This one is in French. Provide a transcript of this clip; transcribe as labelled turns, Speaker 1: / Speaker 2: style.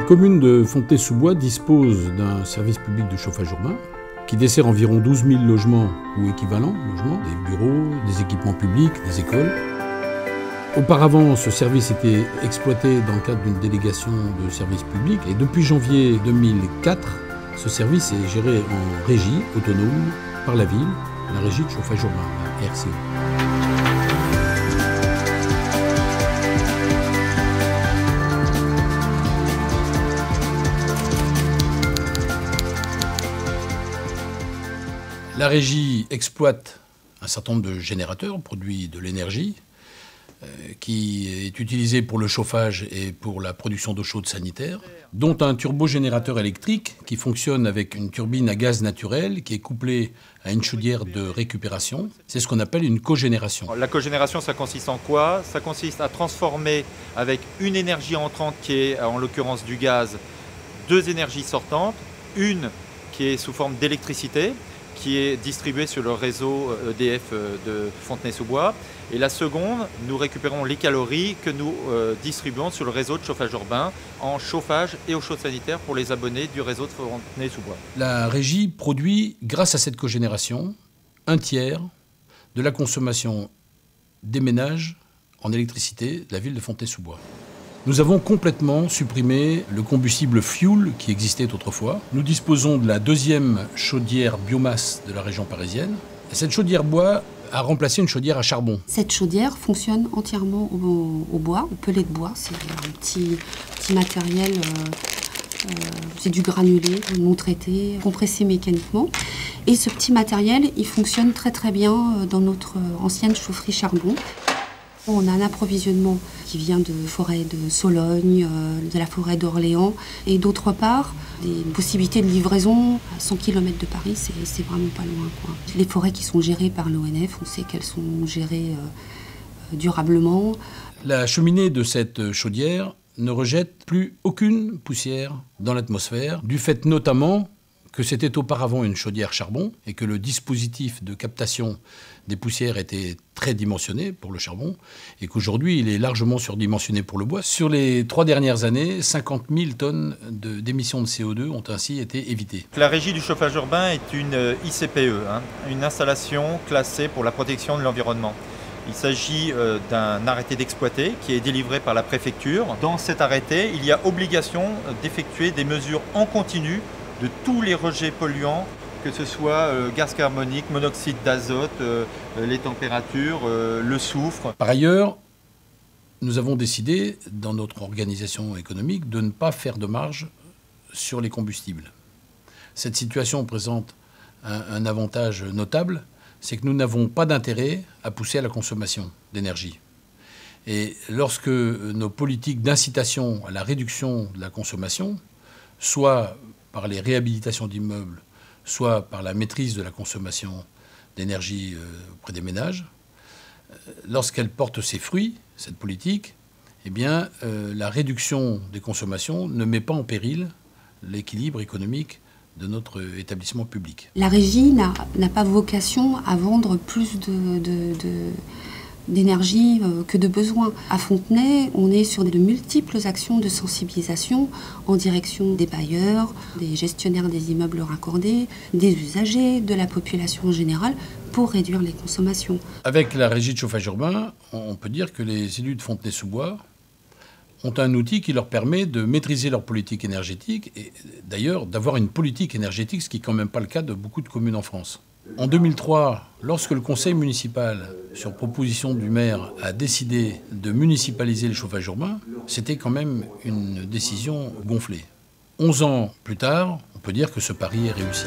Speaker 1: commune de Fontenay-sous-Bois dispose d'un service public de chauffage urbain qui dessert environ 12 000 logements ou équivalents logements, des bureaux, des équipements publics, des écoles. Auparavant, ce service était exploité dans le cadre d'une délégation de service public et depuis janvier 2004, ce service est géré en régie autonome par la ville, la régie de chauffage urbain, la RCE. La régie exploite un certain nombre de générateurs, produit de l'énergie, qui est utilisé pour le chauffage et pour la production d'eau chaude sanitaire, dont un turbogénérateur électrique qui fonctionne avec une turbine à gaz naturel qui est couplée à une chaudière de récupération. C'est ce qu'on appelle une cogénération.
Speaker 2: La cogénération, ça consiste en quoi? Ça consiste à transformer avec une énergie entrante qui est en l'occurrence du gaz, deux énergies sortantes, une qui est sous forme d'électricité, qui est distribuée sur le réseau EDF de Fontenay-sous-Bois. Et la seconde, nous récupérons les calories que nous distribuons sur le réseau de chauffage urbain en chauffage et eau chaude sanitaire pour les abonnés du réseau de Fontenay-sous-Bois.
Speaker 1: La régie produit, grâce à cette cogénération, un tiers de la consommation des ménages en électricité de la ville de Fontenay-sous-Bois. Nous avons complètement supprimé le combustible fuel qui existait autrefois. Nous disposons de la deuxième chaudière biomasse de la région parisienne. Et cette chaudière bois a remplacé une chaudière à charbon.
Speaker 3: Cette chaudière fonctionne entièrement au bois, au pellet de bois. C'est un petit matériel, c'est du granulé non traité, compressé mécaniquement. Et ce petit matériel, il fonctionne très très bien dans notre ancienne chaufferie charbon. On a un approvisionnement qui vient de forêt de Sologne, de la forêt d'Orléans et d'autre part, des possibilités de livraison à 100 km de Paris, c'est vraiment pas loin, quoi. Les forêts qui sont gérées par l'ONF, on sait qu'elles sont gérées durablement.
Speaker 1: La cheminée de cette chaudière ne rejette plus aucune poussière dans l'atmosphère, du fait notamment que c'était auparavant une chaudière charbon et que le dispositif de captation des poussières était très dimensionné pour le charbon et qu'aujourd'hui il est largement surdimensionné pour le bois. Sur les 3 dernières années, 50 000 tonnes d'émissions de CO2 ont ainsi été évitées.
Speaker 2: La régie du chauffage urbain est une ICPE, une installation classée pour la protection de l'environnement. Il s'agit d'un arrêté d'exploiter qui est délivré par la préfecture. Dans cet arrêté, il y a obligation d'effectuer des mesures en continu de tous les rejets polluants, que ce soit gaz carbonique, monoxyde d'azote, les températures, le soufre.
Speaker 1: Par ailleurs, nous avons décidé, dans notre organisation économique, de ne pas faire de marge sur les combustibles. Cette situation présente un avantage notable, c'est que nous n'avons pas d'intérêt à pousser à la consommation d'énergie. Et lorsque nos politiques d'incitation à la réduction de la consommation, soit par les réhabilitations d'immeubles, soit par la maîtrise de la consommation d'énergie auprès des ménages, lorsqu'elle porte ses fruits, cette politique, eh bien, la réduction des consommations ne met pas en péril l'équilibre économique de notre établissement public.
Speaker 3: La régie n'a pas vocation à vendre plus d'énergie que de besoin. À Fontenay, on est sur de multiples actions de sensibilisation en direction des bailleurs, des gestionnaires des immeubles raccordés, des usagers, de la population en général, pour réduire les consommations.
Speaker 1: Avec la régie de chauffage urbain, on peut dire que les élus de Fontenay-sous-Bois ont un outil qui leur permet de maîtriser leur politique énergétique et d'ailleurs d'avoir une politique énergétique, ce qui n'est quand même pas le cas de beaucoup de communes en France. En 2003, lorsque le conseil municipal, sur proposition du maire, a décidé de municipaliser le chauffage urbain, c'était quand même une décision gonflée. 11 ans plus tard, on peut dire que ce pari est réussi.